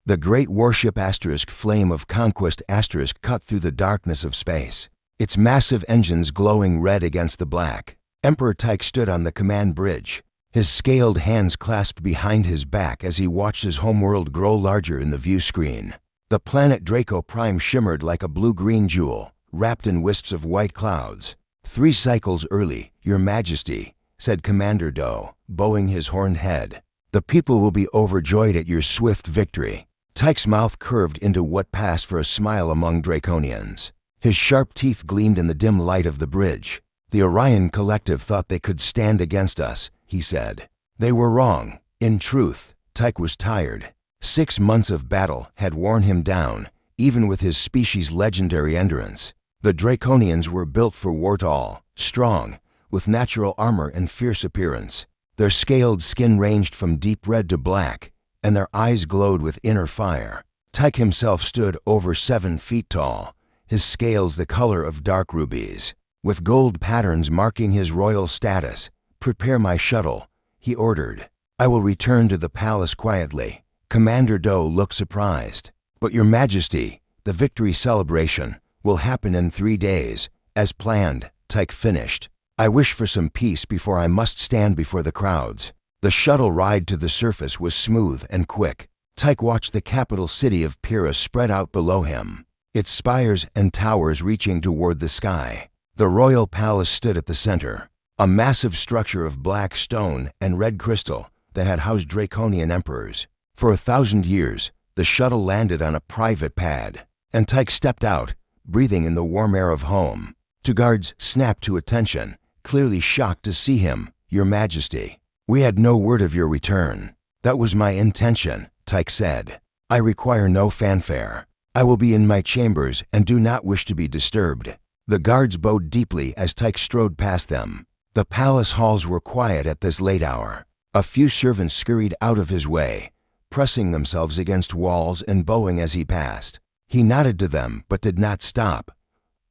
The great warship * flame of conquest * cut through the darkness of space, its massive engines glowing red against the black. Emperor Tyche stood on the command bridge, his scaled hands clasped behind his back as he watched his homeworld grow larger in the view screen. The planet Draco Prime shimmered like a blue-green jewel, wrapped in wisps of white clouds. 3 cycles early, Your Majesty, said Commander Doe, bowing his horned head. The people will be overjoyed at your swift victory. Tyche's mouth curved into what passed for a smile among Draconians. His sharp teeth gleamed in the dim light of the bridge. The Orion Collective thought they could stand against us, he said. They were wrong. In truth, Tyche was tired. 6 months of battle had worn him down, even with his species' legendary endurance. The Draconians were built for war tall, strong, with natural armor and fierce appearance. Their scaled skin ranged from deep red to black, and their eyes glowed with inner fire. Tyche himself stood over 7 feet tall, his scales the color of dark rubies. With gold patterns marking his royal status, "Prepare my shuttle," he ordered. "I will return to the palace quietly." Commander Doe looked surprised. "But Your Majesty, the victory celebration will happen in 3 days, as planned," Tyche finished. "I wish for some peace before I must stand before the crowds." The shuttle ride to the surface was smooth and quick. Tyche watched the capital city of Pyrrhus spread out below him, its spires and towers reaching toward the sky. The royal palace stood at the center, a massive structure of black stone and red crystal that had housed Draconian emperors. For 1,000 years, the shuttle landed on a private pad, and Tyche stepped out, breathing in the warm air of home. 2 guards snapped to attention, clearly shocked to see him. "Your Majesty, we had no word of your return." "That was my intention," Tyche said. "I require no fanfare. I will be in my chambers and do not wish to be disturbed." The guards bowed deeply as Tyche strode past them. The palace halls were quiet at this late hour. A few servants scurried out of his way, pressing themselves against walls and bowing as he passed. He nodded to them but did not stop.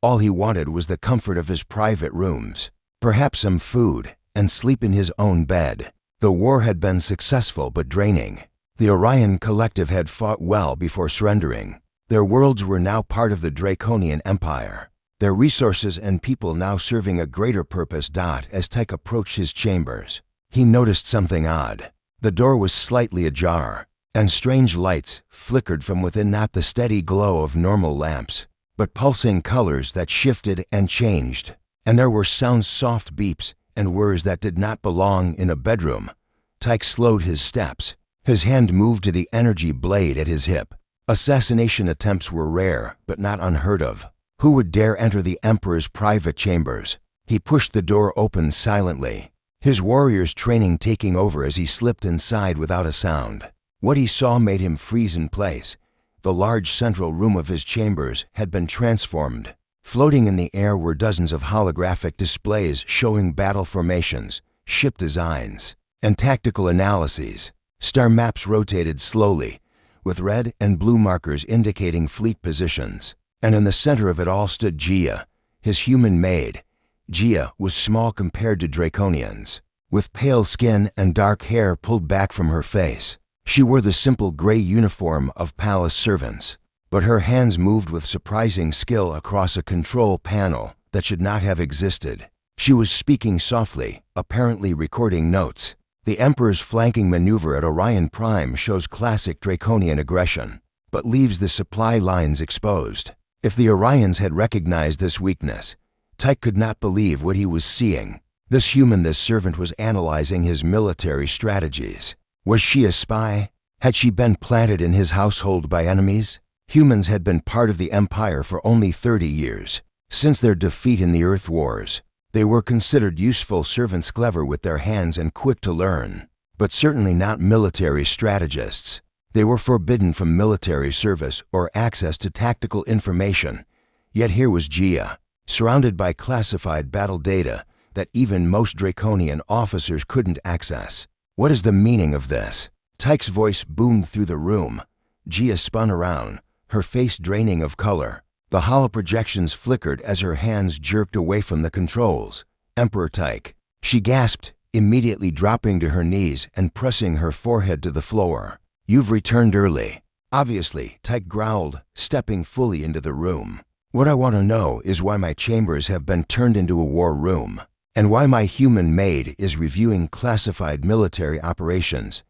All he wanted was the comfort of his private rooms, perhaps some food, and sleep in his own bed. The war had been successful but draining. The Orion Collective had fought well before surrendering. Their worlds were now part of the Draconian Empire, their resources and people now serving a greater purpose. As Tyche approached his chambers, he noticed something odd. The door was slightly ajar, and strange lights flickered from within, not the steady glow of normal lamps, but pulsing colors that shifted and changed. And there were sounds, soft beeps, and whirs that did not belong in a bedroom. Tyche slowed his steps. His hand moved to the energy blade at his hip. Assassination attempts were rare, but not unheard of. Who would dare enter the Emperor's private chambers? He pushed the door open silently, his warrior's training taking over as he slipped inside without a sound. What he saw made him freeze in place. The large central room of his chambers had been transformed. Floating in the air were dozens of holographic displays showing battle formations, ship designs, and tactical analyses. Star maps rotated slowly, with red and blue markers indicating fleet positions. And in the center of it all stood Gia, his human maid. Gia was small compared to Draconians, with pale skin and dark hair pulled back from her face. She wore the simple gray uniform of palace servants, but her hands moved with surprising skill across a control panel that should not have existed. She was speaking softly, apparently recording notes. The Emperor's flanking maneuver at Orion Prime shows classic Draconian aggression, but leaves the supply lines exposed. If the Orions had recognized this weakness, Tyche could not believe what he was seeing. This servant was analyzing his military strategies. Was she a spy? Had she been planted in his household by enemies? Humans had been part of the Empire for only 30 years. Since their defeat in the Earth Wars, they were considered useful servants, clever with their hands and quick to learn, but certainly not military strategists. They were forbidden from military service or access to tactical information. Yet here was Gia, surrounded by classified battle data that even most Draconian officers couldn't access. What is the meaning of this? Tyche's voice boomed through the room. Gia spun around, her face draining of color. The holoprojections flickered as her hands jerked away from the controls. "Emperor Tyche," she gasped, immediately dropping to her knees and pressing her forehead to the floor. "You've returned early. Obviously, Tyke growled, stepping fully into the room. What I want to know is why my chambers have been turned into a war room, and why my human maid is reviewing classified military operations.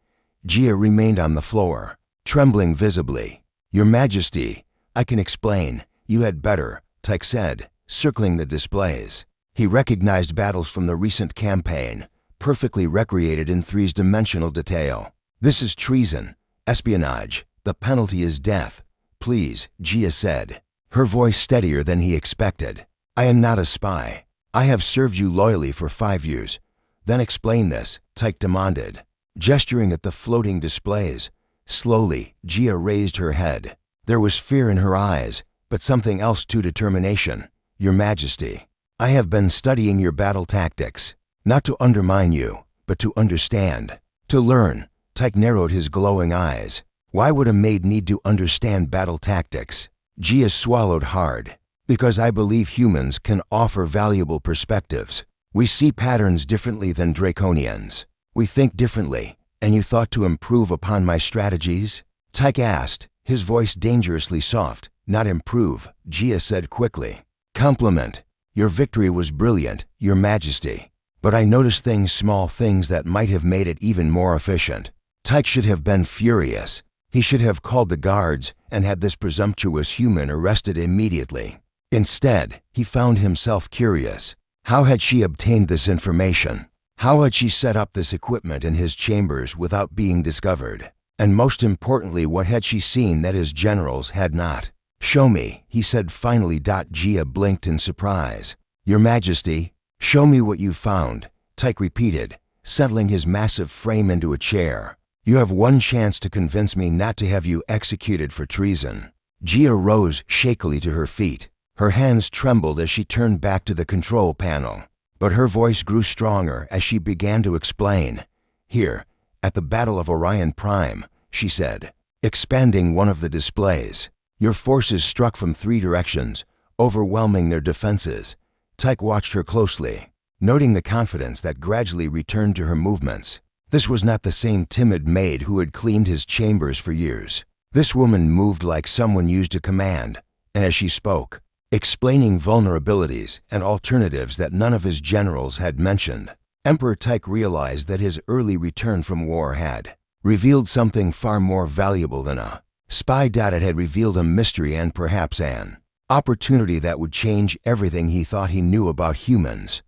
Gia remained on the floor, trembling visibly. Your Majesty, I can explain. You had better, Tyke said, circling the displays. He recognized battles from the recent campaign, perfectly recreated in three-dimensional detail. This is treason, espionage. The penalty is death. Please, Gia said, her voice steadier than he expected. I am not a spy. I have served you loyally for 5 years. Then explain this, Tyke demanded, gesturing at the floating displays. Slowly, Gia raised her head. There was fear in her eyes, but something else too, determination. Your Majesty, I have been studying your battle tactics, not to undermine you, but to understand, to learn. Tyke narrowed his glowing eyes. Why would a maid need to understand battle tactics? Gia swallowed hard. Because I believe humans can offer valuable perspectives. We see patterns differently than Draconians. We think differently, and you thought to improve upon my strategies? Tyke asked, his voice dangerously soft. Not improve, Gia said quickly. Compliment. Your victory was brilliant, Your Majesty. But I noticed small things that might have made it even more efficient. Tyke should have been furious. He should have called the guards and had this presumptuous human arrested immediately. Instead, he found himself curious. How had she obtained this information? How had she set up this equipment in his chambers without being discovered? And most importantly, what had she seen that his generals had not? Show me, he said finally. Gia blinked in surprise. Your Majesty, show me what you found, Tyke repeated, settling his massive frame into a chair. You have one chance to convince me not to have you executed for treason. Gia rose shakily to her feet. Her hands trembled as she turned back to the control panel, but her voice grew stronger as she began to explain. Here, at the Battle of Orion Prime, she said, expanding one of the displays. Your forces struck from 3 directions, overwhelming their defenses. Tyke watched her closely, noting the confidence that gradually returned to her movements. This was not the same timid maid who had cleaned his chambers for years. This woman moved like someone used to command, and as she spoke, explaining vulnerabilities and alternatives that none of his generals had mentioned, Emperor Tyke realized that his early return from war had revealed something far more valuable than a spy. It had revealed a mystery and perhaps an opportunity that would change everything he thought he knew about humans.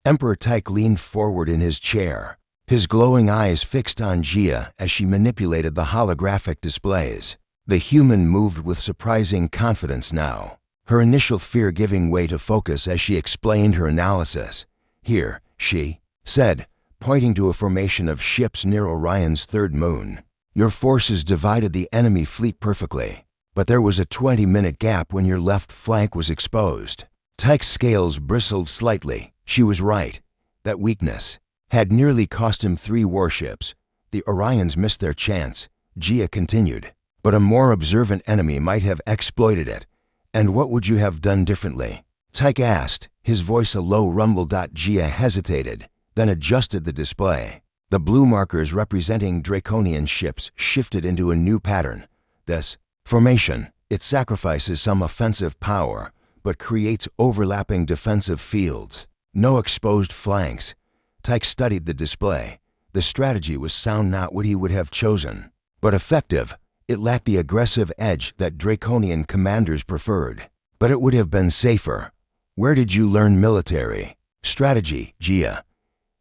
Emperor Tyke leaned forward in his chair, his glowing eyes fixed on Gia as she manipulated the holographic displays. The human moved with surprising confidence now, her initial fear giving way to focus as she explained her analysis. Here, she said, pointing to a formation of ships near Orion's third moon. Your forces divided the enemy fleet perfectly, but there was a 20-minute gap when your left flank was exposed. Tyke's scales bristled slightly. She was right. That weakness had nearly cost him 3 warships. The Orions missed their chance, Gia continued, but a more observant enemy might have exploited it. And what would you have done differently? Tyke asked, his voice a low rumble. Gia hesitated, then adjusted the display. The blue markers representing Draconian ships shifted into a new pattern. This formation, it sacrifices some offensive power, but creates overlapping defensive fields. No exposed flanks. Tyke studied the display. The strategy was sound, not what he would have chosen, but effective. It lacked the aggressive edge that Draconian commanders preferred, but it would have been safer. Where did you learn military strategy, Gia?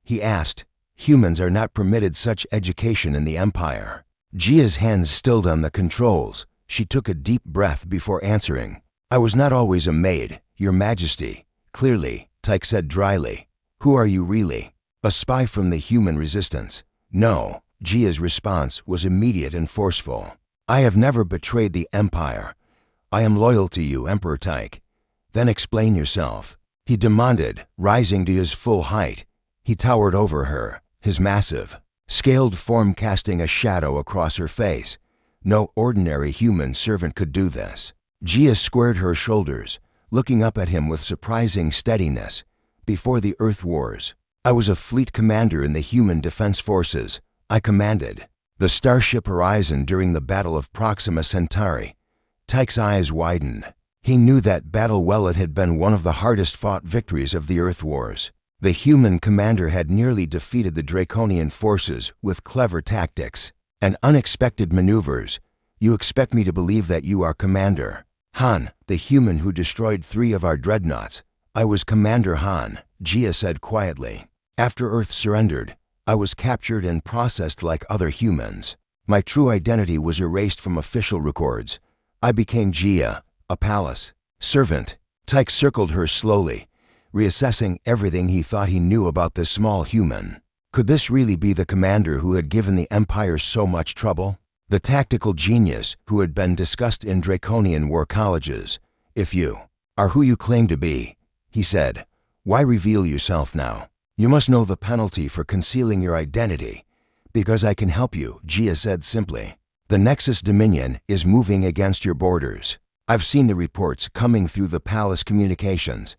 He asked. Humans are not permitted such education in the Empire. Gia's hands stilled on the controls. She took a deep breath before answering. I was not always a maid, Your Majesty. Clearly, Tyke said dryly. Who are you really? A spy from the human resistance? No, Gia's response was immediate and forceful. I have never betrayed the Empire. I am loyal to you, Emperor Tyke. Then explain yourself, he demanded, rising to his full height. He towered over her, his massive, scaled form casting a shadow across her face. No ordinary human servant could do this. Gia squared her shoulders, looking up at him with surprising steadiness. Before the Earth Wars, I was a fleet commander in the human defense forces. I commanded The starship horizon during the Battle of Proxima Centauri. Tyke's eyes widened. He knew that battle well. It had been one of the hardest-fought victories of the Earth Wars. The human commander had nearly defeated the Draconian forces with clever tactics and unexpected maneuvers. You expect me to believe that you are Commander Han, the human who destroyed 3 of our dreadnoughts. I was Commander Han, Jia said quietly. After Earth surrendered, I was captured and processed like other humans. My true identity was erased from official records. I became Jia, a palace servant. Tyke circled her slowly, reassessing everything he thought he knew about this small human. Could this really be the commander who had given the Empire so much trouble? The tactical genius who had been discussed in Draconian war colleges. If you are who you claim to be, he said, why reveal yourself now? You must know the penalty for concealing your identity. Because I can help you, Jia said simply. The Nexus Dominion is moving against your borders. I've seen the reports coming through the palace communications.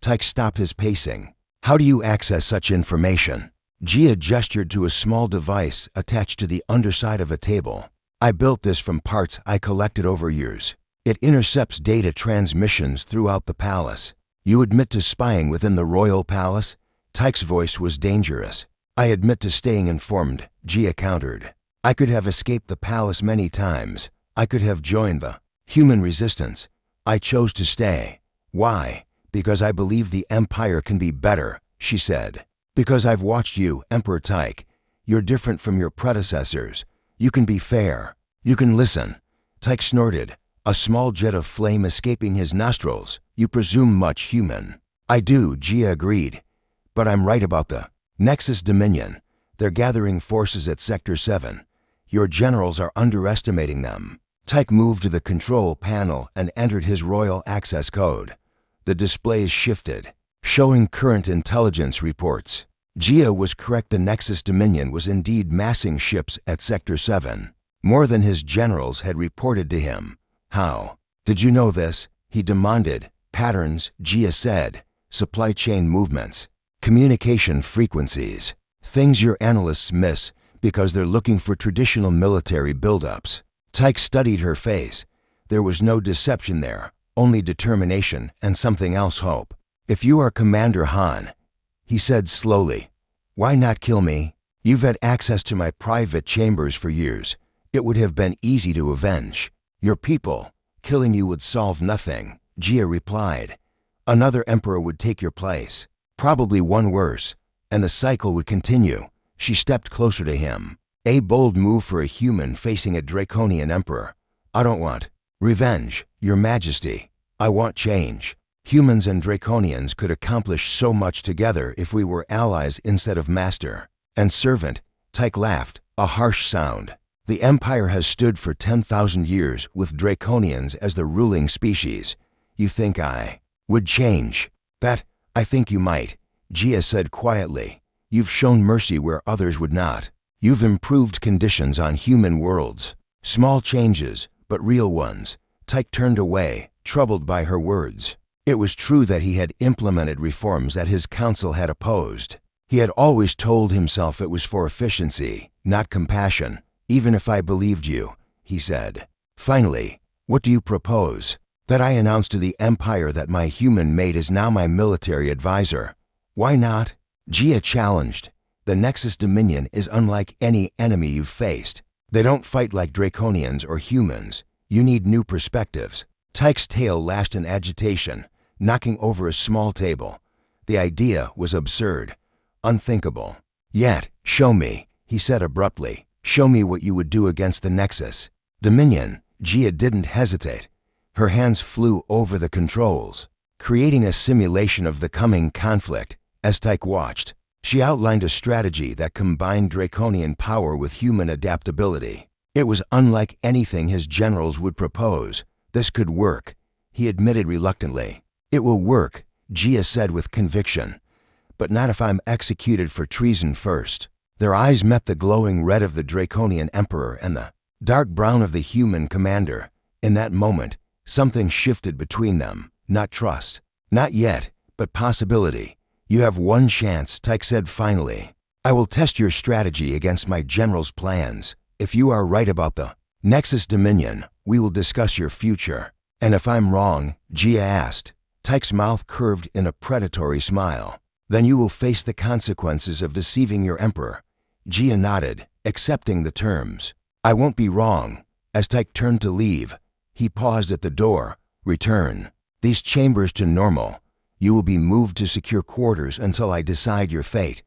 Tyke stopped his pacing. How do you access such information? Jia gestured to a small device attached to the underside of a table. I built this from parts I collected over years. It intercepts data transmissions throughout the palace. You admit to spying within the royal palace? Tyke's voice was dangerous. I admit to staying informed, Jia countered. I could have escaped the palace many times. I could have joined the human resistance. I chose to stay. Why? Because I believe the Empire can be better, she said. Because I've watched you, Emperor Tyke. You're different from your predecessors. You can be fair. You can listen. Tyke snorted, a small jet of flame escaping his nostrils. You presume much human. I do, Jia agreed. But I'm right about the Nexus Dominion. They're gathering forces at Sector 7. Your generals are underestimating them. Tyke moved to the control panel and entered his royal access code. The displays shifted, showing current intelligence reports. Jia was correct. The Nexus Dominion was indeed massing ships at Sector 7. More than his generals had reported to him. How? Did you know this? He demanded. Patterns, Jia said. Supply chain movements. Communication frequencies. Things your analysts miss because they're looking for traditional military buildups. Tyke studied her face. There was no deception there, only determination and something else, hope. If you are Commander Han, he said slowly, why not kill me? You've had access to my private chambers for years. It would have been easy to avenge. Your people, killing you would solve nothing, Jia replied. Another emperor would take your place, probably one worse, and the cycle would continue. She stepped closer to him. A bold move for a human facing a Draconian emperor. I don't want revenge, Your Majesty. I want change. Humans and Draconians could accomplish so much together if we were allies instead of master and servant. Tyke laughed, a harsh sound. The Empire has stood for 10,000 years with Draconians as the ruling species. You think I would change? Bet I think you might, Jia said quietly. You've shown mercy where others would not. You've improved conditions on human worlds. Small changes, but real ones. Tyke turned away, troubled by her words. It was true that he had implemented reforms that his council had opposed. He had always told himself it was for efficiency, not compassion. Even if I believed you, he said. Finally, what do you propose? That I announce to the Empire that my human maid is now my military advisor. Why not? Jia challenged. The Nexus Dominion is unlike any enemy you've faced. They don't fight like Draconians or humans. You need new perspectives. Tyke's tail lashed in agitation, knocking over a small table. The idea was absurd, unthinkable. Yet, show me, he said abruptly. Show me what you would do against the Nexus Dominion. Jia didn't hesitate. Her hands flew over the controls, creating a simulation of the coming conflict. As Tyke watched, she outlined a strategy that combined Draconian power with human adaptability. It was unlike anything his generals would propose. This could work, he admitted reluctantly. It will work, Jia said with conviction. But not if I'm executed for treason first. Their eyes met the glowing red of the Draconian Emperor and the dark brown of the human commander. In that moment, something shifted between them. Not trust. Not yet, but possibility. You have one chance, Tyke said finally. I will test your strategy against my general's plans. If you are right about the Nexus Dominion, we will discuss your future. And if I'm wrong, Gia asked. Tyke's mouth curved in a predatory smile. Then you will face the consequences of deceiving your emperor. Gia nodded, accepting the terms. I won't be wrong. As Tyke turned to leave, he paused at the door. Return these chambers to normal. You will be moved to secure quarters until I decide your fate.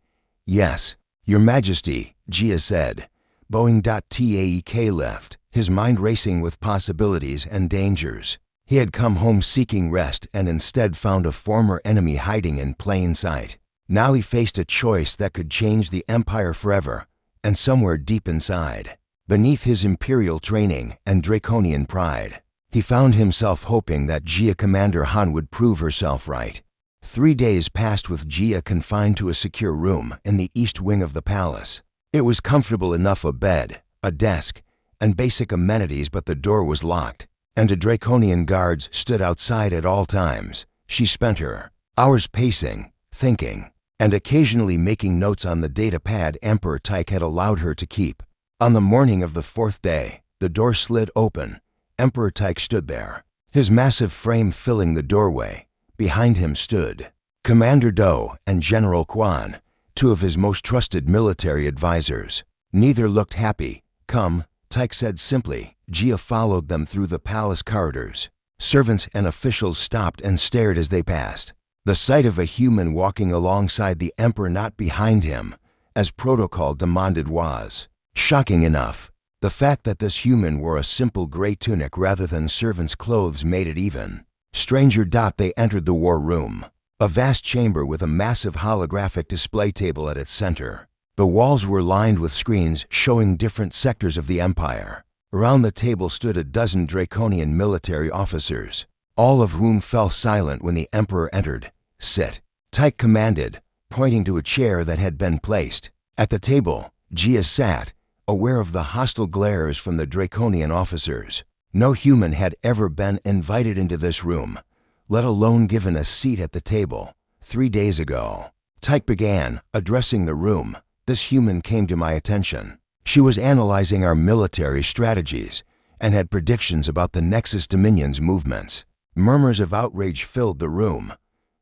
Yes, Your Majesty, Gia said. Boeing.Taek left, his mind racing with possibilities and dangers. He had come home seeking rest and instead found a former enemy hiding in plain sight. Now he faced a choice that could change the Empire forever, and somewhere deep inside, beneath his imperial training and draconian pride, he found himself hoping that Gia Commander Han would prove herself right. 3 days passed with Gia confined to a secure room in the east wing of the palace. It was comfortable enough: a bed, a desk, and basic amenities, but the door was locked, and draconian guards stood outside at all times. She spent her hours pacing, thinking, and occasionally making notes on the data pad Emperor Tyke had allowed her to keep. On the morning of the 4th day, the door slid open. Emperor Tyke stood there, his massive frame filling the doorway. Behind him stood Commander Do and General Quan, 2 of his most trusted military advisors. Neither looked happy. Come, Tyke said simply. Gia followed them through the palace corridors. Servants and officials stopped and stared as they passed. The sight of a human walking alongside the emperor, not behind him, as protocol demanded, was shocking enough. The fact that this human wore a simple gray tunic rather than servant's clothes made it even stranger. They entered the war room, a vast chamber with a massive holographic display table at its center. The walls were lined with screens showing different sectors of the Empire. Around the table stood a dozen draconian military officers, all of whom fell silent when the Emperor entered. Sit, Tyke commanded, pointing to a chair that had been placed. At the table, Gia sat, aware of the hostile glares from the draconian officers. No human had ever been invited into this room, let alone given a seat at the table. 3 days ago, Tyke began, addressing the room. This human came to my attention. She was analyzing our military strategies and had predictions about the Nexus Dominion's movements. Murmurs of outrage filled the room.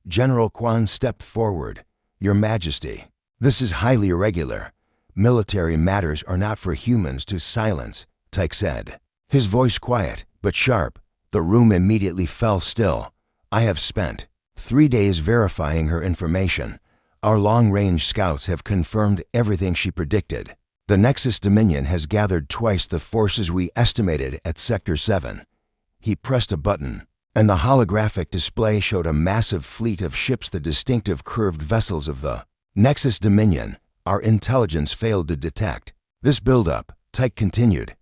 General Quan stepped forward. Your Majesty, this is highly irregular. Military matters are not for humans to silence, Tyke said. His voice quiet, but sharp. The room immediately fell still. I have spent 3 days verifying her information. Our long-range scouts have confirmed everything she predicted. The Nexus Dominion has gathered twice the forces we estimated at Sector 7. He pressed a button, and the holographic display showed a massive fleet of ships, the distinctive curved vessels of the Nexus Dominion. Our intelligence failed to detect this buildup, Tyke continued.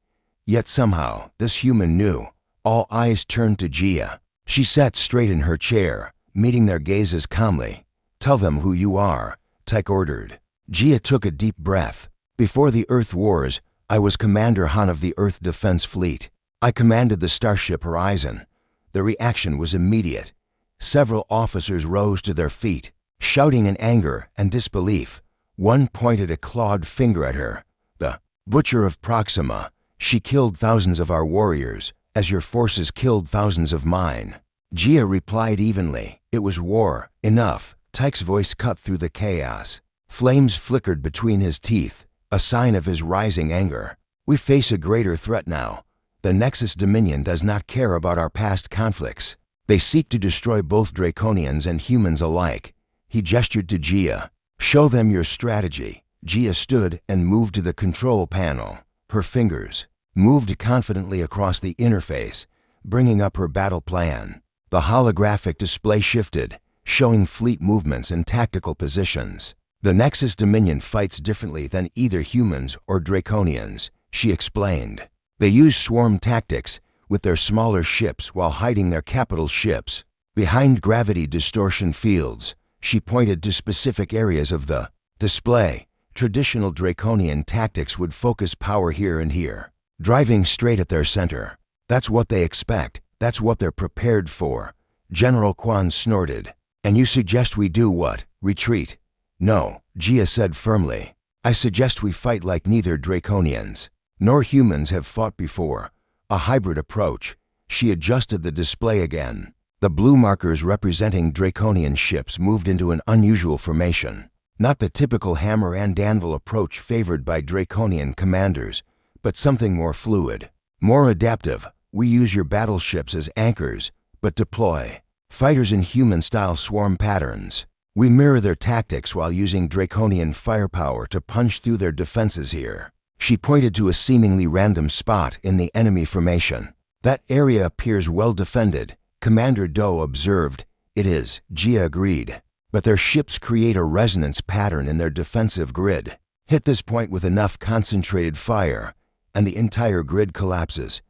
Yet somehow, this human knew. All eyes turned to Gia. She sat straight in her chair, meeting their gazes calmly. Tell them who you are, Tyke ordered. Gia took a deep breath. Before the Earth Wars, I was Commander Han of the Earth Defense Fleet. I commanded the Starship Horizon. The reaction was immediate. Several officers rose to their feet, shouting in anger and disbelief. One pointed a clawed finger at her. The Butcher of Proxima. She killed thousands of our warriors, as your forces killed thousands of mine. Gia replied evenly. It was war. Enough. Tyke's voice cut through the chaos. Flames flickered between his teeth, a sign of his rising anger. We face a greater threat now. The Nexus Dominion does not care about our past conflicts. They seek to destroy both draconians and humans alike. He gestured to Gia. Show them your strategy. Gia stood and moved to the control panel. Her fingers moved confidently across the interface, bringing up her battle plan. The holographic display shifted, showing fleet movements and tactical positions. The Nexus Dominion fights differently than either humans or draconians, she explained. They use swarm tactics with their smaller ships while hiding their capital ships behind gravity distortion fields. She pointed to specific areas of the display. Traditional draconian tactics would focus power here and here, driving straight at their center. That's what they expect. That's what they're prepared for. General Quan snorted. And you suggest we do what? Retreat? No, Gia said firmly. I suggest we fight like neither draconians. nor humans have fought before. A hybrid approach. She adjusted the display again. The blue markers representing Draconian ships moved into an unusual formation. Not the typical hammer and anvil approach favored by Draconian commanders, but something more fluid, more adaptive. We use your battleships as anchors, but deploy fighters in human-style swarm patterns. We mirror their tactics while using Draconian firepower to punch through their defenses here. She pointed to a seemingly random spot in the enemy formation. That area appears well defended, Commander Doe observed. It is, Gia agreed. But their ships create a resonance pattern in their defensive grid. Hit this point with enough concentrated fire, and the entire grid collapses.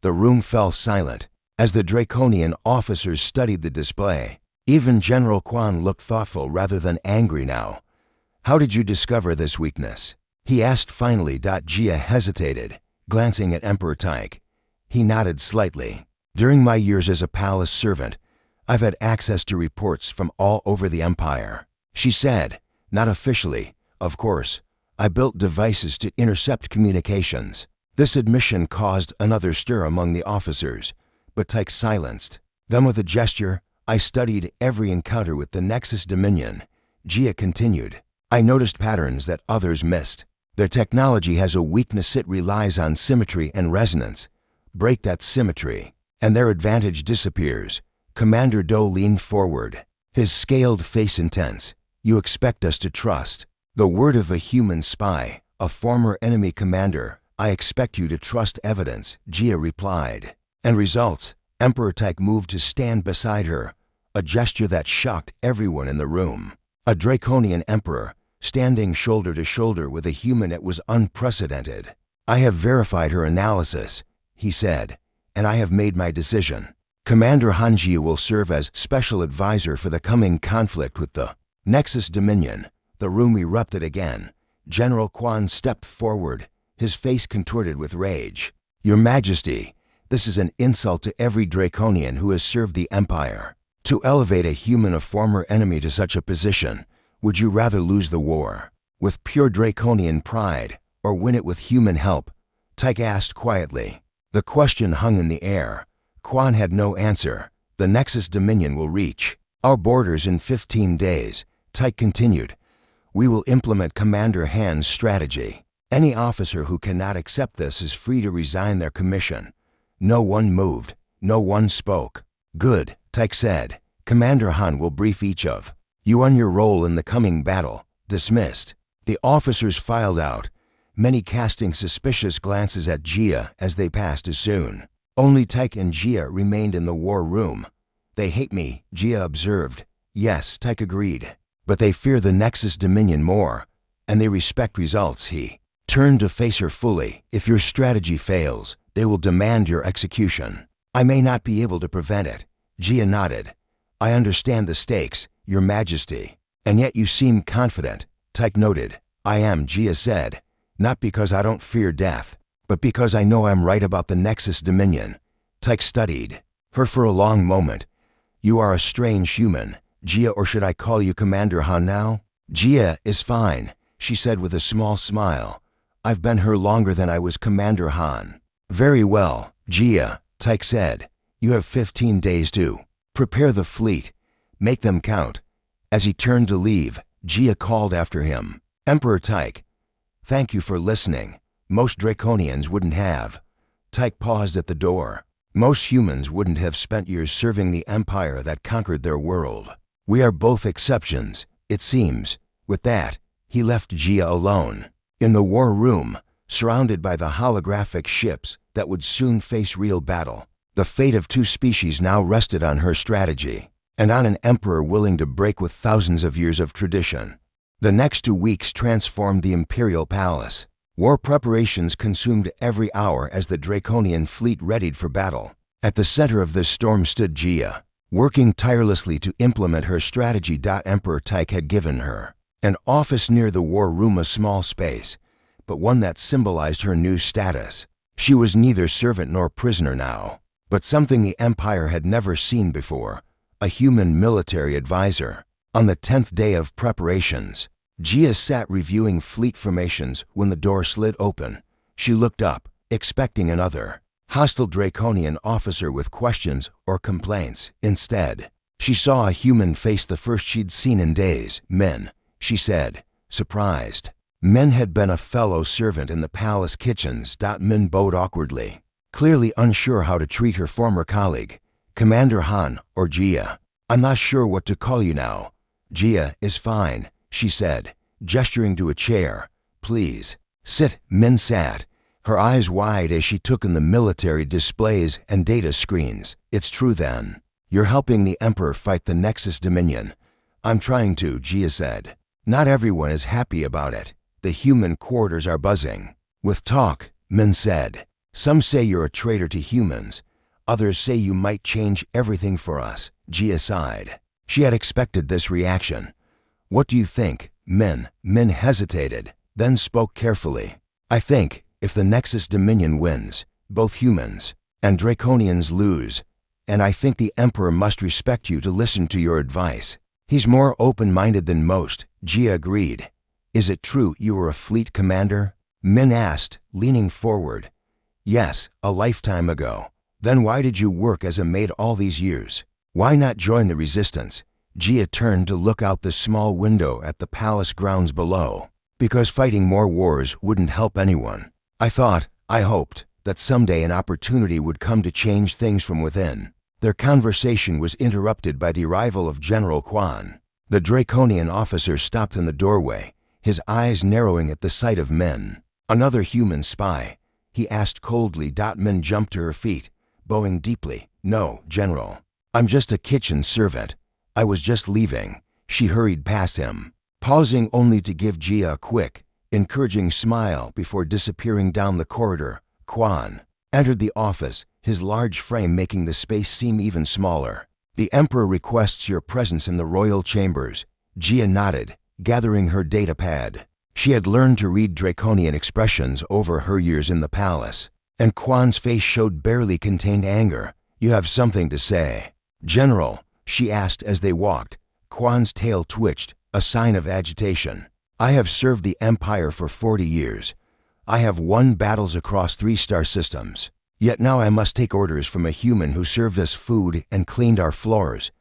The room fell silent as the Draconian officers studied the display. Even General Quan looked thoughtful rather than angry now. How did you discover this weakness? He asked finally. Gia hesitated, glancing at Emperor Tyke. He nodded slightly. During my years as a palace servant, I've had access to reports from all over the Empire. She said, not officially, of course. I built devices to intercept communications. This admission caused another stir among the officers, but Tyke silenced. Then with a gesture, I studied every encounter with the Nexus Dominion. Gia continued. I noticed patterns that others missed. Their technology has a weakness. It relies on symmetry and resonance. Break that symmetry, and their advantage disappears. Commander Doe leaned forward, his scaled face intense. You expect us to trust the word of a human spy, a former enemy commander. I expect you to trust evidence, Gia replied. And results. Emperor Tyke moved to stand beside her, a gesture that shocked everyone in the room. A Draconian emperor, standing shoulder to shoulder with a human. It was unprecedented. I have verified her analysis, he said, and I have made my decision. Commander Hanji will serve as special advisor for the coming conflict with the Nexus Dominion. The room erupted again. General Quan stepped forward, his face contorted with rage. Your Majesty, this is an insult to every Draconian who has served the Empire. To elevate a human, a former enemy, to such a position, would you rather lose the war with pure Draconian pride or win it with human help? Tyke asked quietly. The question hung in the air. Quan had no answer. The Nexus Dominion will reach our borders in 15 days, Tyke continued. We will implement Commander Han's strategy. Any officer who cannot accept this is free to resign their commission. No one moved. No one spoke. Good, Tyke said. Commander Han will brief each of you on your role in the coming battle. Dismissed. The officers filed out, many casting suspicious glances at Gia as they passed as soon. Only Tyke and Gia remained in the war room. They hate me, Gia observed. Yes, Tyke agreed. But they fear the Nexus Dominion more, and they respect results. He turned to face her fully. If your strategy fails, they will demand your execution. I may not be able to prevent it. Gia nodded. I understand the stakes, Your Majesty. And yet you seem confident, Tyke noted. I am, Gia said. Not because I don't fear death, but because I know I'm right about the Nexus Dominion. Tyke studied her for a long moment. You are a strange human, Gia, or should I call you Commander Han now? Gia is fine, she said with a small smile. I've been here longer than I was Commander Han. Very well, Gia, Tyke said. You have 15 days to prepare the fleet. Make them count. As he turned to leave, Gia called after him. Emperor Tyke, thank you for listening. Most Draconians wouldn't have. Tyke paused at the door. Most humans wouldn't have spent years serving the empire that conquered their world. We are both exceptions, it seems. With that, he left Gia alone. In the war room, surrounded by the holographic ships that would soon face real battle, the fate of two species now rested on her strategy, and on an emperor willing to break with thousands of years of tradition. The next 2 weeks transformed the Imperial Palace. War preparations consumed every hour as the Draconian fleet readied for battle. At the center of this storm stood Gia, working tirelessly to implement her strategy. Emperor Tyke had given her an office near the war room, a small space, but one that symbolized her new status. She was neither servant nor prisoner now, but something the Empire had never seen before, a human military advisor. On the 10th day of preparations, Gia sat reviewing fleet formations when the door slid open. She looked up, expecting another hostile Draconian officer with questions or complaints. Instead, she saw a human face, the first she'd seen in days. "Men," she said, surprised. Men had been a fellow servant in the palace kitchens. Min bowed awkwardly, clearly unsure how to treat her former colleague. "Commander Han or Jia. I'm not sure what to call you now." "Jia is fine," she said, gesturing to a chair. "Please, sit." Min sat, her eyes wide as she took in the military displays and data screens. "It's true then. You're helping the Emperor fight the Nexus Dominion." "I'm trying to," Jia said. "Not everyone is happy about it. The human quarters are buzzing with talk," Min said. "Some say you're a traitor to humans. Others say you might change everything for us." Jia sighed. She had expected this reaction. "What do you think, Min?" Min hesitated, then spoke carefully. "I think, if the Nexus Dominion wins, both humans and Draconians lose. And I think the Emperor must respect you to listen to your advice. He's more open-minded than most." Jia agreed. "Is it true you were a fleet commander?" Min asked, leaning forward. "Yes, a lifetime ago." "Then why did you work as a maid all these years? Why not join the resistance?" Jia turned to look out the small window at the palace grounds below. "Because fighting more wars wouldn't help anyone. I hoped, that someday an opportunity would come to change things from within." Their conversation was interrupted by the arrival of General Quan. The Draconian officer stopped in the doorway, his eyes narrowing at the sight of Min. "Another human spy?" he asked coldly. Min jumped to her feet, bowing deeply. "No, General. I'm just a kitchen servant. I was just leaving." She hurried past him, pausing only to give Jia a quick, encouraging smile before disappearing down the corridor. Quan entered the office, his large frame making the space seem even smaller. "The Emperor requests your presence in the royal chambers." Jia nodded, gathering her data pad. She had learned to read Draconian expressions over her years in the palace, and Quan's face showed barely contained anger. "You have something to say, General?" she asked as they walked. Quan's tail twitched, a sign of agitation. "I have served the Empire for 40 years. I have won battles across 3 star systems. Yet now I must take orders from a human who served us food and cleaned our floors."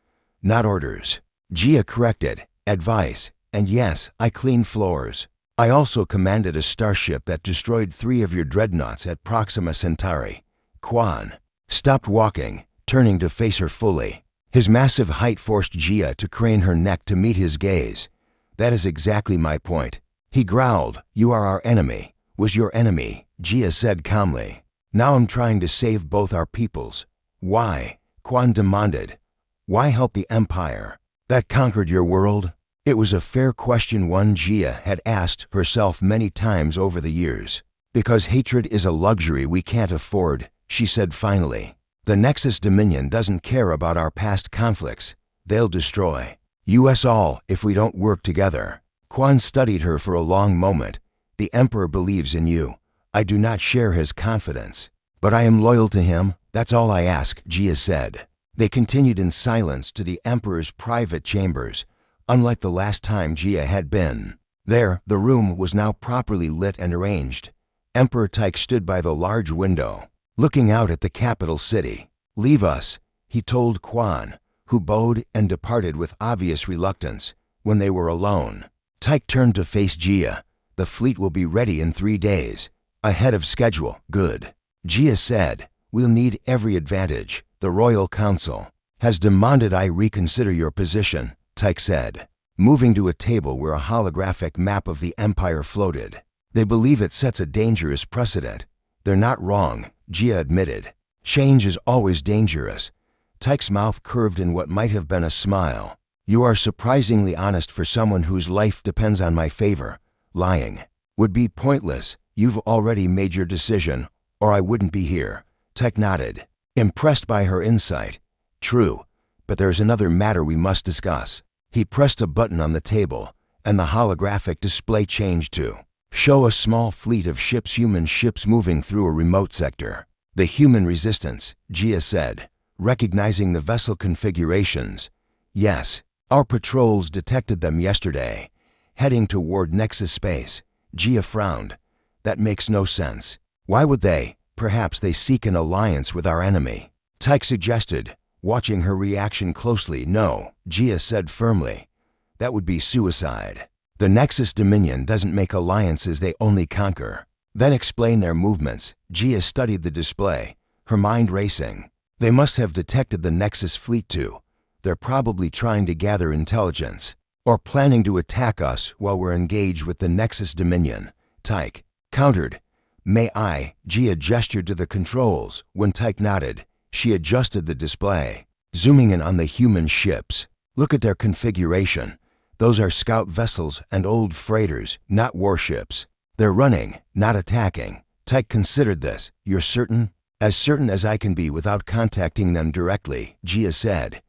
"Not orders," Jia corrected. "Advice. And yes, I cleaned floors. I also commanded a starship that destroyed 3 of your dreadnoughts at Proxima Centauri." Quan stopped walking, turning to face her fully. His massive height forced Jia to crane her neck to meet his gaze. "That is exactly my point." He growled. "You are our enemy. Was your enemy," Jia said calmly. "Now I'm trying to save both our peoples." "Why?" Quan demanded. "Why help the Empire that conquered your world?" It was a fair question, one Jia had asked herself many times over the years. "Because hatred is a luxury we can't afford," she said finally. "The Nexus Dominion doesn't care about our past conflicts. They'll destroy us all if we don't work together." Quan studied her for a long moment. "The Emperor believes in you. I do not share his confidence, but I am loyal to him. That's all I ask," Jia said. They continued in silence to the Emperor's private chambers. Unlike the last time Jia had been there, the room was now properly lit and arranged. Emperor Tyke stood by the large window, looking out at the capital city. "Leave us," he told Quan, who bowed and departed with obvious reluctance. When they were alone, Tyke turned to face Jia. "The fleet will be ready in 3 days. Ahead of schedule." "Good," Jia said. "We'll need every advantage. The Royal Council has demanded I reconsider your position," Tyke said, moving to a table where a holographic map of the Empire floated. "They believe it sets a dangerous precedent." "They're not wrong," Jia admitted. "Change is always dangerous." Tyke's mouth curved in what might have been a smile. "You are surprisingly honest for someone whose life depends on my favor. Lying would be pointless. You've already made your decision, or I wouldn't be here." Tyke nodded, impressed by her insight. "True, but there's another matter we must discuss." He pressed a button on the table, and the holographic display changed to show a small fleet of human ships moving through a remote sector. "The human resistance," Jia said, recognizing the vessel configurations. "Yes, our patrols detected them yesterday, heading toward Nexus space." Jia frowned. "That makes no sense." Why would they? Perhaps they seek an alliance with our enemy. Tyke suggested, watching her reaction closely. No, Gia said firmly. That would be suicide. The Nexus Dominion doesn't make alliances, they only conquer. Then explain their movements. Gia studied the display, her mind racing. They must have detected the Nexus fleet too. They're probably trying to gather intelligence, or planning to attack us while we're engaged with the Nexus Dominion. Tyke countered. May I? Gia gestured to the controls. When Tyke nodded, she adjusted the display, zooming in on the human ships. Look at their configuration. Those are scout vessels and old freighters, not warships. They're running, not attacking. Tyke considered this. You're certain? As certain as I can be without contacting them directly, Gia said.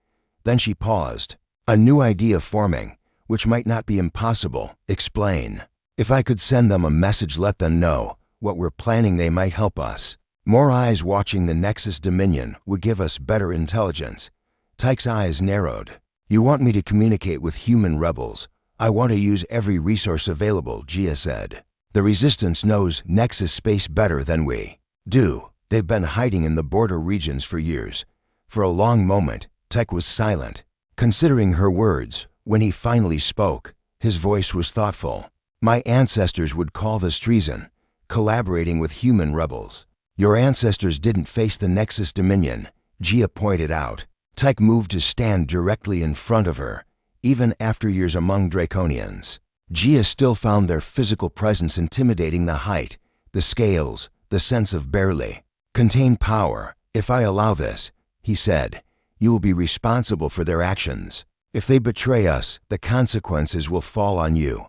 Then she paused. A new idea forming, which might not be impossible. Explain. If I could send them a message, let them know what we're planning, they might help us. More eyes watching the Nexus Dominion would give us better intelligence. Tyke's eyes narrowed. You want me to communicate with human rebels? I want to use every resource available, Gia said. The Resistance knows Nexus space better than we do. They've been hiding in the border regions for years. For a long moment, Tyke was silent, considering her words. When he finally spoke, his voice was thoughtful. My ancestors would call this treason, collaborating with human rebels. Your ancestors didn't face the Nexus Dominion, Gia pointed out. Tyke moved to stand directly in front of her, even after years among Draconians. Gia still found their physical presence intimidating. The height, the scales, the sense of barely contained power. If I allow this, he said, you will be responsible for their actions. If they betray us, the consequences will fall on you.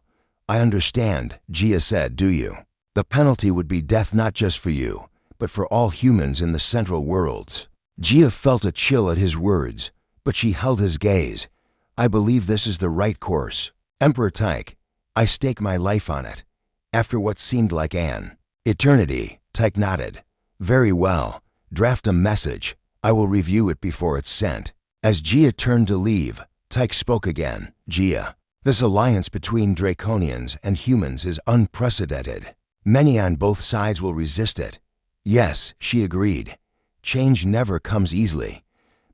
I understand, Gia said. Do you? The penalty would be death, not just for you, but for all humans in the Central Worlds. Gia felt a chill at his words, but she held his gaze. I believe this is the right course. Emperor Tyke, I stake my life on it. After what seemed like an eternity, Tyke nodded. Very well. Draft a message. I will review it before it's sent. As Gia turned to leave, Tyke spoke again. Gia, this alliance between Draconians and humans is unprecedented. Many on both sides will resist it. Yes, she agreed. Change never comes easily.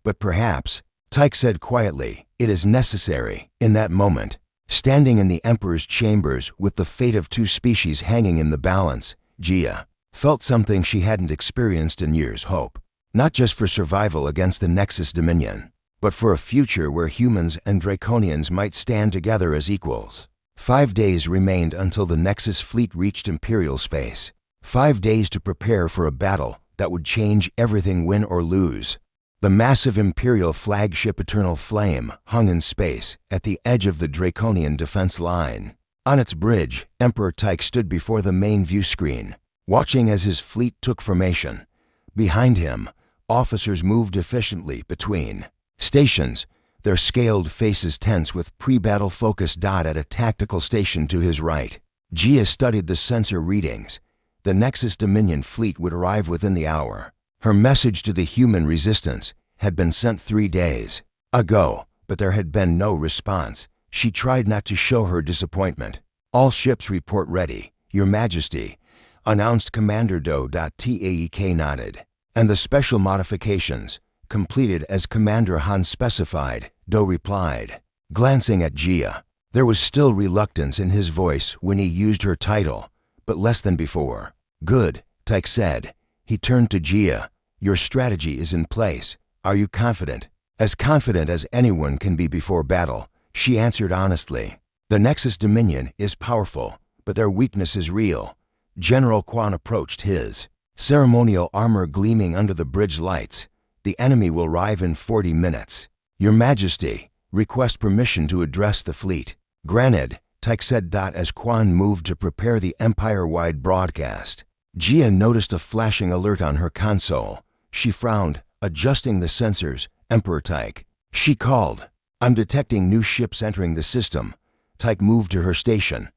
But perhaps, Tyke said quietly, it is necessary. In that moment, standing in the Emperor's chambers with the fate of two species hanging in the balance, Gia felt something she hadn't experienced in years. Hope. Not just for survival against the Nexus Dominion, but for a future where humans and Draconians might stand together as equals. 5 days remained until the Nexus fleet reached Imperial space. 5 days to prepare for a battle that would change everything, win or lose. The massive Imperial flagship Eternal Flame hung in space at the edge of the Draconian defense line. On its bridge, Emperor Tyke stood before the main view screen, watching as his fleet took formation. Behind him, officers moved efficiently between stations, their scaled faces tense with pre-battle focus. At a tactical station to his right, Gia studied the sensor readings. The Nexus Dominion fleet would arrive within the hour. Her message to the human resistance had been sent 3 days ago, but there had been no response. She tried not to show her disappointment. All ships report ready, Your Majesty, announced Commander Do. Taek nodded. And the special modifications, completed as Commander Han specified, Do replied. Glancing at Gia, there was still reluctance in his voice when he used her title, but less than before. Good, Tyke said. He turned to Gia. Your strategy is in place. Are you confident? As confident as anyone can be before battle, she answered honestly. The Nexus Dominion is powerful, but their weakness is real. General Quan approached his ceremonial armor gleaming under the bridge lights. The enemy will arrive in 40 minutes. Your Majesty, request permission to address the fleet. Granted, Tyke said. As Quan moved to prepare the Empire-wide broadcast, Gia noticed a flashing alert on her console. She frowned, adjusting the sensors. Emperor Tyke, she called. I'm detecting new ships entering the system. Tyke moved to her station.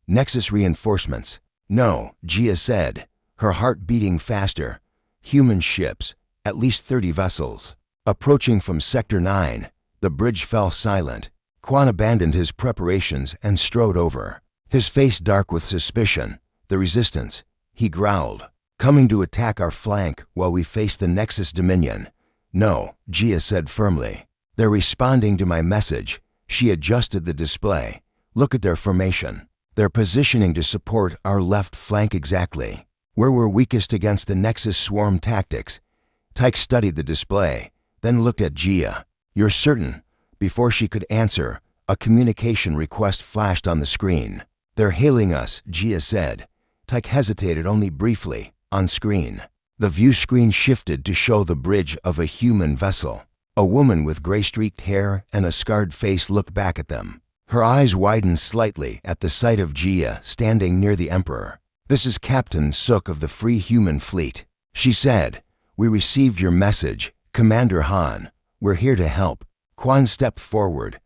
Nexus reinforcements. No, Gia said, her heart beating faster. Human ships, at least 30 vessels, approaching from Sector 9. The bridge fell silent. Quan abandoned his preparations and strode over, his face dark with suspicion. The Resistance, he growled. coming to attack our flank while we face the Nexus Dominion. No, Gia said firmly. They're responding to my message. She adjusted the display. Look at their formation. They're positioning to support our left flank exactly where we're weakest against the Nexus swarm tactics. Tyke studied the display, then looked at Gia. You're certain? Before she could answer, a communication request flashed on the screen. They're hailing us, Gia said. Tyke hesitated only briefly. On screen, the view screen shifted to show the bridge of a human vessel. A woman with gray-streaked hair and a scarred face looked back at them. Her eyes widened slightly at the sight of Gia standing near the Emperor. This is Captain Sook of the Free Human Fleet, she said. We received your message, Commander Han. We're here to help. Quan stepped forward.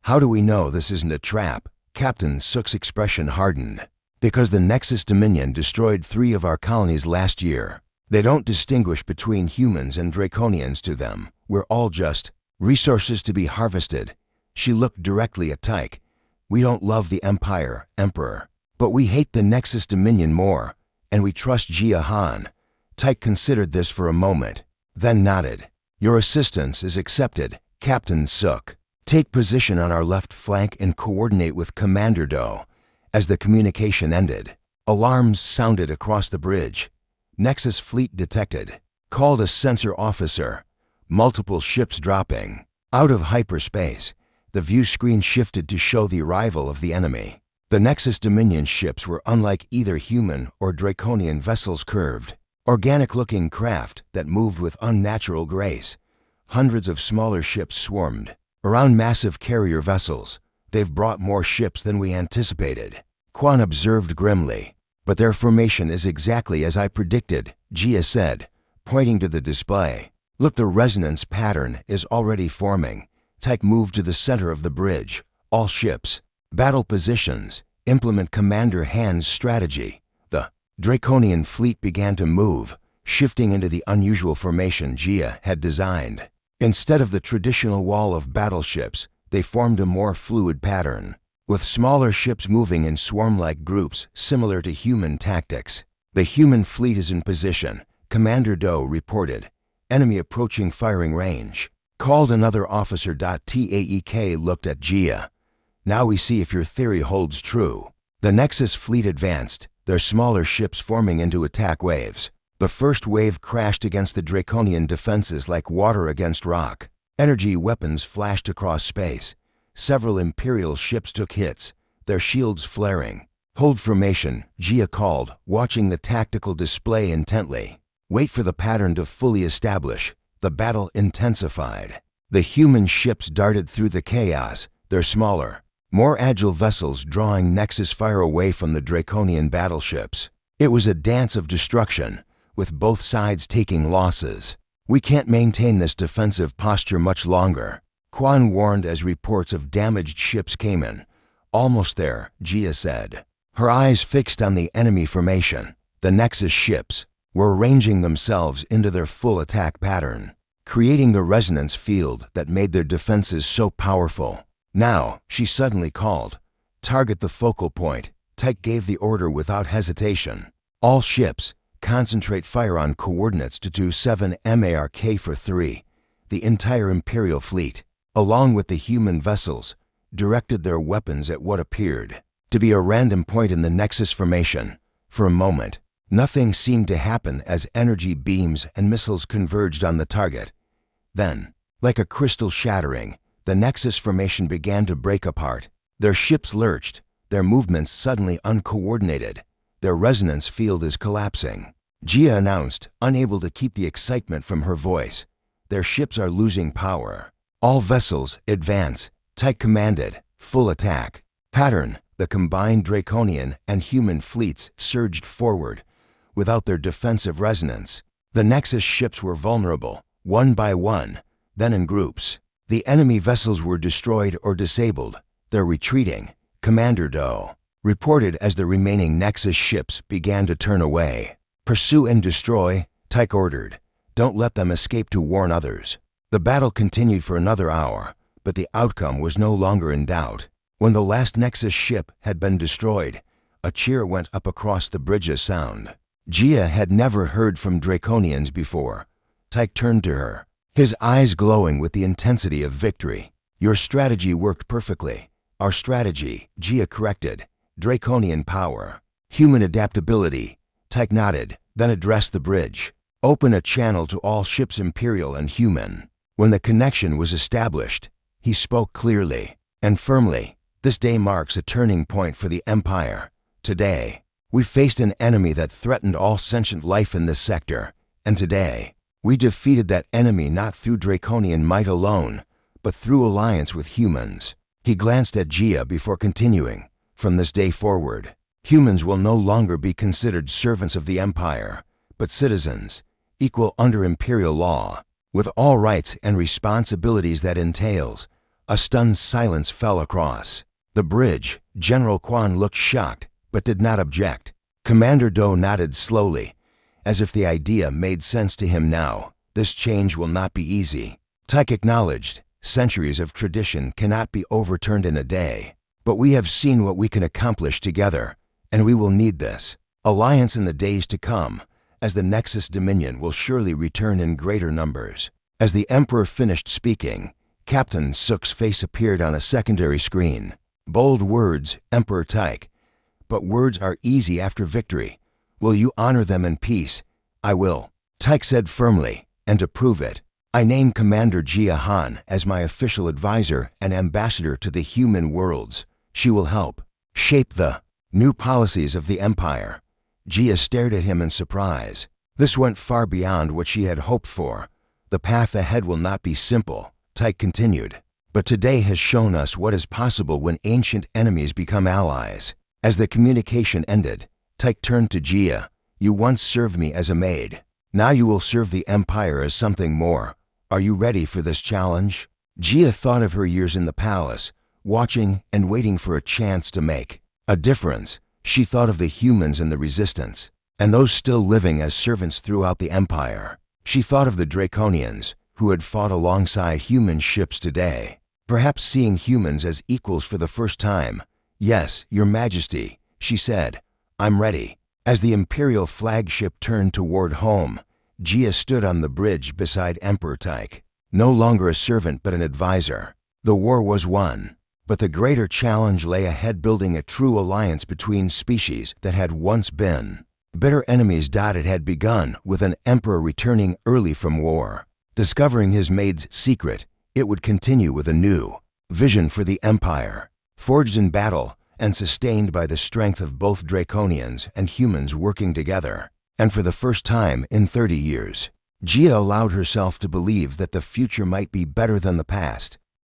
How do we know this isn't a trap? Captain Sook's expression hardened. Because the Nexus Dominion destroyed 3 of our colonies last year. They don't distinguish between humans and Draconians to them. We're all just resources to be harvested. She looked directly at Tyke. We don't love the Empire, Emperor, but we hate the Nexus Dominion more, and we trust Gia Han. Tyke considered this for a moment, then nodded. Your assistance is accepted, Captain Sook. Take position on our left flank and coordinate with Commander Do. As the communication ended, alarms sounded across the bridge. Nexus fleet detected. Called a sensor officer. Multiple ships dropping. Out of hyperspace, the view screen shifted to show the arrival of the enemy. The Nexus Dominion ships were unlike either human or Draconian vessels, curved, organic-looking craft that moved with unnatural grace. Hundreds of smaller ships swarmed around massive carrier vessels. They've brought more ships than we anticipated, Quan observed grimly. But their formation is exactly as I predicted, Gia said, pointing to the display. Look, the resonance pattern is already forming. Tyke moved to the center of the bridge. All ships, battle positions, implement Commander Han's strategy. The Draconian fleet began to move, shifting into the unusual formation Gia had designed. Instead of the traditional wall of battleships, they formed a more fluid pattern, with smaller ships moving in swarm-like groups similar to human tactics. The human fleet is in position, Commander Do reported. Enemy approaching firing range. Called another officer. Taek looked at Gia. Now we see if your theory holds true. The Nexus fleet advanced, their smaller ships forming into attack waves. The first wave crashed against the Draconian defenses like water against rock. Energy weapons flashed across space. Several Imperial ships took hits, their shields flaring. Hold formation, Gia called, watching the tactical display intently. Wait for the pattern to fully establish. The battle intensified. The human ships darted through the chaos, their smaller, more agile vessels drawing Nexus fire away from the Draconian battleships. It was a dance of destruction, with both sides taking losses. We can't maintain this defensive posture much longer, Quan warned as reports of damaged ships came in. Almost there, Gia said, her eyes fixed on the enemy formation. The Nexus ships were arranging themselves into their full attack pattern, creating the resonance field that made their defenses so powerful. Now, she suddenly called, target the focal point. Tyke gave the order without hesitation. All ships, concentrate fire on coordinates to 27 MARK for 3. The entire Imperial fleet, along with the human vessels, directed their weapons at what appeared to be a random point in the Nexus formation. For a moment, nothing seemed to happen as energy beams and missiles converged on the target. Then, like a crystal shattering, the Nexus formation began to break apart. Their ships lurched, their movements suddenly uncoordinated. Their resonance field is collapsing, Gia announced, unable to keep the excitement from her voice. Their ships are losing power. All vessels, advance, Tyke commanded, full attack. Pattern, the combined Draconian and human fleets surged forward. Without their defensive resonance, the Nexus ships were vulnerable, one by one, then in groups. The enemy vessels were destroyed or disabled. They're retreating, Commander Do reported as the remaining Nexus ships began to turn away. Pursue and destroy, Tyke ordered. Don't let them escape to warn others. The battle continued for another hour, but the outcome was no longer in doubt. When the last Nexus ship had been destroyed, a cheer went up across the bridge's sound. Gia had never heard from Draconians before. Tyke turned to her, his eyes glowing with the intensity of victory. Your strategy worked perfectly. Our strategy, Gia corrected. Draconian power. Human adaptability. Tyke nodded, then addressed the bridge. Open a channel to all ships, Imperial and human. When the connection was established, he spoke clearly and firmly. This day marks a turning point for the Empire. Today, we faced an enemy that threatened all sentient life in this sector, and today, we defeated that enemy not through Draconian might alone, but through alliance with humans. He glanced at Gia before continuing. From this day forward, humans will no longer be considered servants of the Empire, but citizens, equal under Imperial law, with all rights and responsibilities that entails. A stunned silence fell across the bridge. General Quan looked shocked, but did not object. Commander Do nodded slowly, as if the idea made sense to him now. This change will not be easy. Tyke acknowledged. Centuries of tradition cannot be overturned in a day. But we have seen what we can accomplish together, and we will need this alliance in the days to come, as the Nexus Dominion will surely return in greater numbers. As the Emperor finished speaking, Captain Sook's face appeared on a secondary screen. Bold words, Emperor Tyke. But words are easy after victory. Will you honor them in peace? I will, Tyke said firmly, and to prove it, I name Commander Gia Han as my official advisor and ambassador to the human worlds. She will help shape the new policies of the Empire. Gia stared at him in surprise. This went far beyond what she had hoped for. The path ahead will not be simple, Tyke continued, but today has shown us what is possible when ancient enemies become allies. As the communication ended, Tyke turned to Gia. You once served me as a maid. Now you will serve the Empire as something more. Are you ready for this challenge? Gia thought of her years in the palace, watching and waiting for a chance to make a difference. She thought of the humans in the Resistance, and those still living as servants throughout the Empire. She thought of the Draconians, who had fought alongside human ships today, perhaps seeing humans as equals for the first time. Yes, Your Majesty, she said. I'm ready. As the Imperial flagship turned toward home, Gia stood on the bridge beside Emperor Tyke. No longer a servant but an advisor. The war was won, but the greater challenge lay ahead, building a true alliance between species that had once been bitter enemies. It had begun with an emperor returning early from war, discovering his maid's secret. It would continue with a new vision for the Empire, forged in battle and sustained by the strength of both Draconians and humans working together. And for the first time in 30 years, Gia allowed herself to believe that the future might be better than the past.